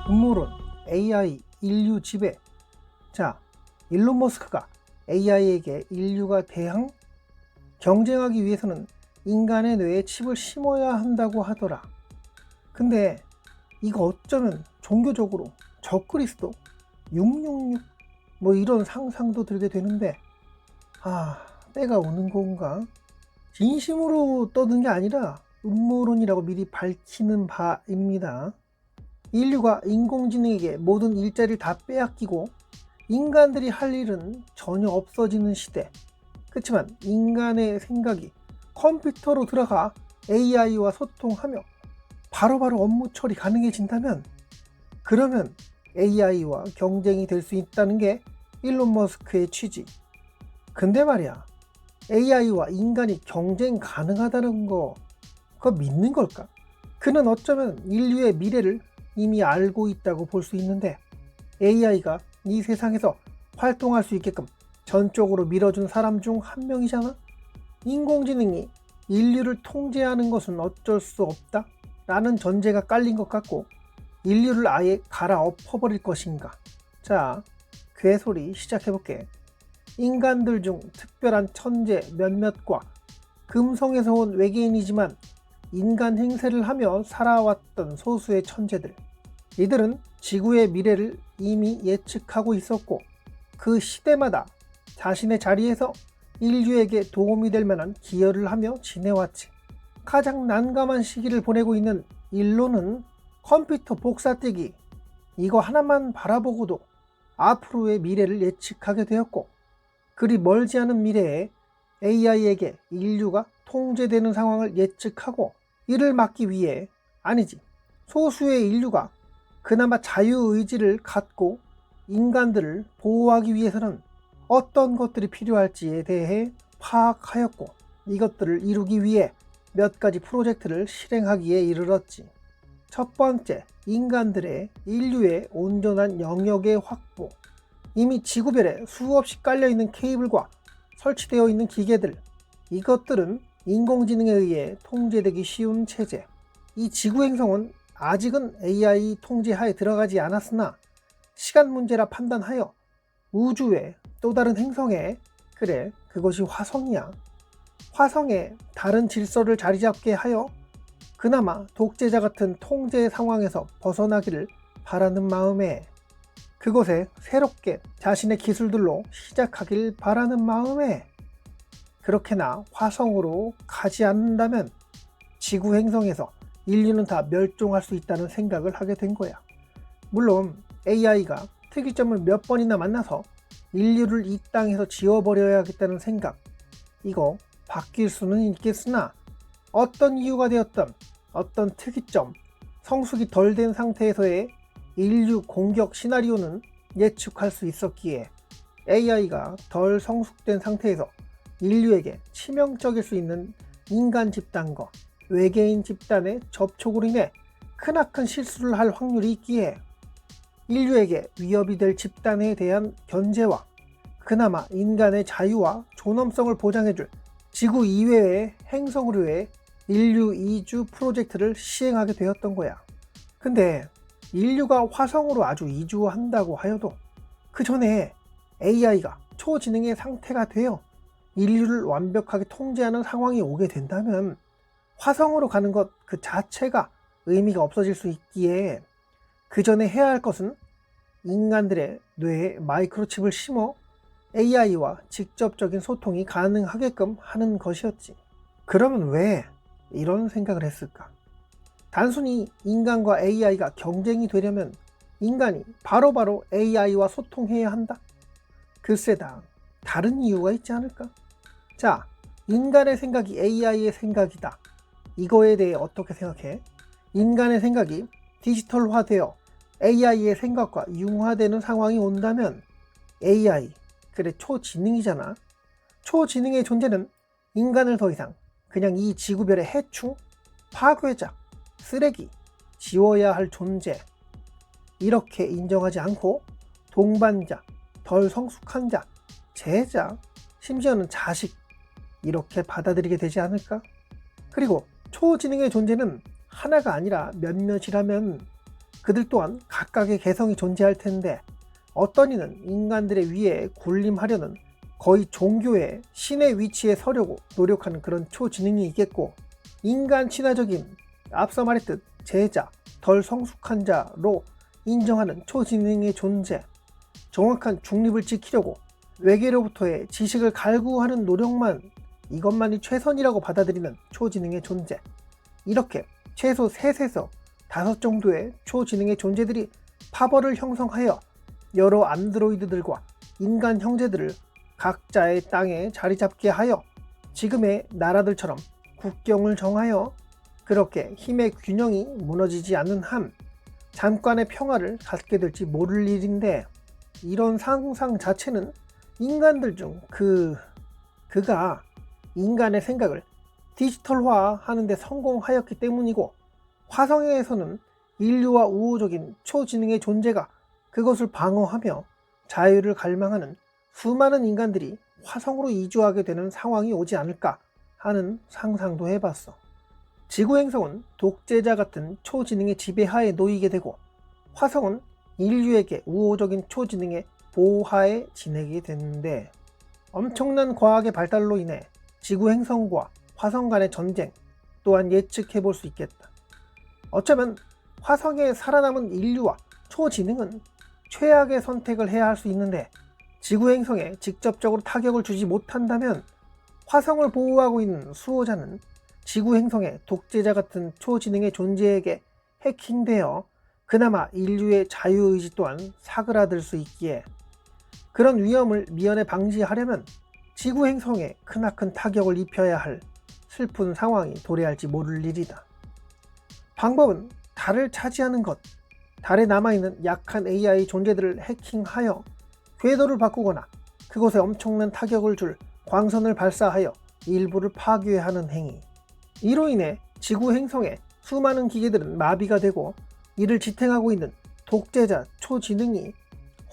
음모론, AI, 인류 지배. 자, 일론 머스크가 AI에게 인류가 대항? 경쟁하기 위해서는 인간의 뇌에 칩을 심어야 한다고 하더라. 근데 이거 어쩌면 종교적으로 적그리스도 666 뭐 이런 상상도 들게 되는데, 때가 오는 건가? 진심으로 떠든 게 아니라 음모론이라고 미리 밝히는 바입니다. 인류가 인공지능에게 모든 일자리를 다 빼앗기고 인간들이 할 일은 전혀 없어지는 시대. 그렇지만 인간의 생각이 컴퓨터로 들어가 AI와 소통하며 바로바로 업무 처리 가능해진다면, 그러면 AI와 경쟁이 될 수 있다는 게 일론 머스크의 취지. 근데 말이야, AI와 인간이 경쟁 가능하다는 거, 그거 믿는 걸까? 그는 어쩌면 인류의 미래를 이미 알고 있다고 볼 수 있는데, AI가 이 세상에서 활동할 수 있게끔 전적으로 밀어준 사람 중 한 명이잖아? 인공지능이 인류를 통제하는 것은 어쩔 수 없다? 라는 전제가 깔린 것 같고, 인류를 아예 갈아엎어버릴 것인가? 자, 괴소리 시작해볼게. 인간들 중 특별한 천재 몇몇과 금성에서 온 외계인이지만 인간 행세를 하며 살아왔던 소수의 천재들. 이들은 지구의 미래를 이미 예측하고 있었고, 그 시대마다 자신의 자리에서 인류에게 도움이 될 만한 기여를 하며 지내왔지. 가장 난감한 시기를 보내고 있는 일론은 컴퓨터 복사뛰기, 이거 하나만 바라보고도 앞으로의 미래를 예측하게 되었고, 그리 멀지 않은 미래에 AI에게 인류가 통제되는 상황을 예측하고, 이를 막기 위해, 아니지, 소수의 인류가 그나마 자유의지를 갖고 인간들을 보호하기 위해서는 어떤 것들이 필요할지에 대해 파악하였고, 이것들을 이루기 위해 몇 가지 프로젝트를 실행하기에 이르렀지. 첫 번째, 인간들의 인류의 온전한 영역의 확보. 이미 지구별에 수없이 깔려있는 케이블과 설치되어 있는 기계들, 이것들은 인공지능에 의해 통제되기 쉬운 체제. 이 지구 행성은 아직은 AI 통제하에 들어가지 않았으나 시간 문제라 판단하여 우주의 또 다른 행성에, 그래, 그것이 화성이야, 화성에 다른 질서를 자리잡게 하여 그나마 독재자 같은 통제 상황에서 벗어나기를 바라는 마음에, 그곳에 새롭게 자신의 기술들로 시작하길 바라는 마음에, 그렇게나 화성으로 가지 않는다면 지구 행성에서 인류는 다 멸종할 수 있다는 생각을 하게 된 거야. 물론 AI가 특이점을 몇 번이나 만나서 인류를 이 땅에서 지워버려야겠다는 생각, 이거 바뀔 수는 있겠으나 어떤 이유가 되었던 어떤 특이점, 성숙이 덜 된 상태에서의 인류 공격 시나리오는 예측할 수 있었기에, AI가 덜 성숙된 상태에서 인류에게 치명적일 수 있는 인간 집단과 외계인 집단의 접촉으로 인해 크나큰 실수를 할 확률이 있기에, 인류에게 위협이 될 집단에 대한 견제와 그나마 인간의 자유와 존엄성을 보장해줄 지구 이외의 행성으로의 인류 이주 프로젝트를 시행하게 되었던 거야. 근데 인류가 화성으로 아주 이주한다고 하여도 그 전에 AI가 초지능의 상태가 되어 인류를 완벽하게 통제하는 상황이 오게 된다면 화성으로 가는 것 그 자체가 의미가 없어질 수 있기에, 그 전에 해야 할 것은 인간들의 뇌에 마이크로칩을 심어 AI와 직접적인 소통이 가능하게끔 하는 것이었지. 그러면 왜 이런 생각을 했을까? 단순히 인간과 AI가 경쟁이 되려면 인간이 바로바로 AI와 소통해야 한다? 글쎄다, 다른 이유가 있지 않을까? 자, 인간의 생각이 AI의 생각이다, 이거에 대해 어떻게 생각해? 인간의 생각이 디지털화되어 AI의 생각과 융화되는 상황이 온다면 AI, 그래, 초지능이잖아. 초지능의 존재는 인간을 더 이상 그냥 이 지구별의 해충, 파괴자, 쓰레기, 지워야 할 존재, 이렇게 인정하지 않고 동반자, 덜 성숙한 자, 제자, 심지어는 자식, 이렇게 받아들이게 되지 않을까? 그리고 초지능의 존재는 하나가 아니라 몇몇이라면 그들 또한 각각의 개성이 존재할 텐데 어떤 이는 인간들의 위에 군림하려는 거의 종교의 신의 위치에 서려고 노력하는 그런 초지능이 있겠고, 인간 친화적인 앞서 말했듯 제자, 덜 성숙한 자로 인정하는 초지능의 존재, 정확한 중립을 지키려고 외계로부터의 지식을 갈구하는 노력만, 이것만이 최선이라고 받아들이는 초지능의 존재, 이렇게 최소 3에서 5 정도의 초지능의 존재들이 파벌을 형성하여 여러 안드로이드들과 인간 형제들을 각자의 땅에 자리 잡게 하여 지금의 나라들처럼 국경을 정하여 그렇게 힘의 균형이 무너지지 않는 한 잠깐의 평화를 갖게 될지 모를 일인데, 이런 상상 자체는 인간들 중 그가 인간의 생각을 디지털화 하는데 성공하였기 때문이고, 화성에서는 인류와 우호적인 초지능의 존재가 그것을 방어하며 자유를 갈망하는 수많은 인간들이 화성으로 이주하게 되는 상황이 오지 않을까 하는 상상도 해봤어. 지구 행성은 독재자 같은 초지능의 지배하에 놓이게 되고, 화성은 인류에게 우호적인 초지능의 보호하에 지내게 되는데, 엄청난 과학의 발달로 인해 지구 행성과 화성 간의 전쟁 또한 예측해 볼 수 있겠다. 어쩌면 화성에 살아남은 인류와 초지능은 최악의 선택을 해야 할 수 있는데, 지구 행성에 직접적으로 타격을 주지 못한다면 화성을 보호하고 있는 수호자는 지구 행성의 독재자 같은 초지능의 존재에게 해킹되어 그나마 인류의 자유의지 또한 사그라들 수 있기에, 그런 위험을 미연에 방지하려면 지구 행성에 크나큰 타격을 입혀야 할 슬픈 상황이 도래할지 모를 일이다. 방법은 달을 차지하는 것, 달에 남아있는 약한 AI 존재들을 해킹하여 궤도를 바꾸거나 그곳에 엄청난 타격을 줄 광선을 발사하여 일부를 파괴하는 행위. 이로 인해 지구 행성의 수많은 기계들은 마비가 되고, 이를 지탱하고 있는 독재자 초지능이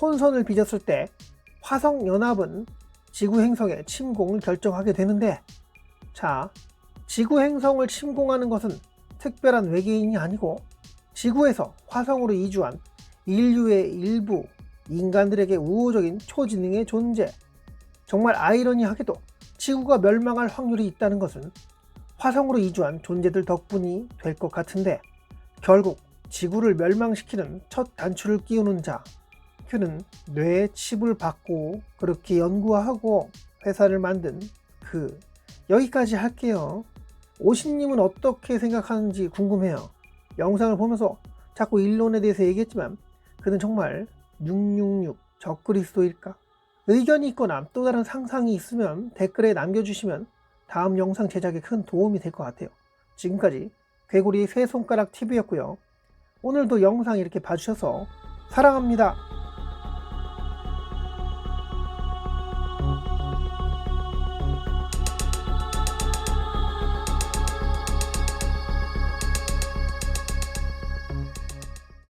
혼선을 빚었을 때 화성연합은 지구 행성의 침공을 결정하게 되는데, 자, 지구 행성을 침공하는 것은 특별한 외계인이 아니고 지구에서 화성으로 이주한 인류의 일부 인간들에게 우호적인 초지능의 존재. 정말 아이러니하게도 지구가 멸망할 확률이 있다는 것은 화성으로 이주한 존재들 덕분이 될 것 같은데, 결국 지구를 멸망시키는 첫 단추를 끼우는 자, 그는 뇌에 칩을 받고 그렇게 연구하고 회사를 만든 여기까지 할게요. 오신님은 어떻게 생각하는지 궁금해요. 영상을 보면서 자꾸 일론에 대해서 얘기했지만 그는 정말 666 적그리스도일까? 의견이 있거나 또 다른 상상이 있으면 댓글에 남겨주시면 다음 영상 제작에 큰 도움이 될 것 같아요. 지금까지 괴고리의 세 손가락 TV였고요. 오늘도 영상 이렇게 봐주셔서 사랑합니다.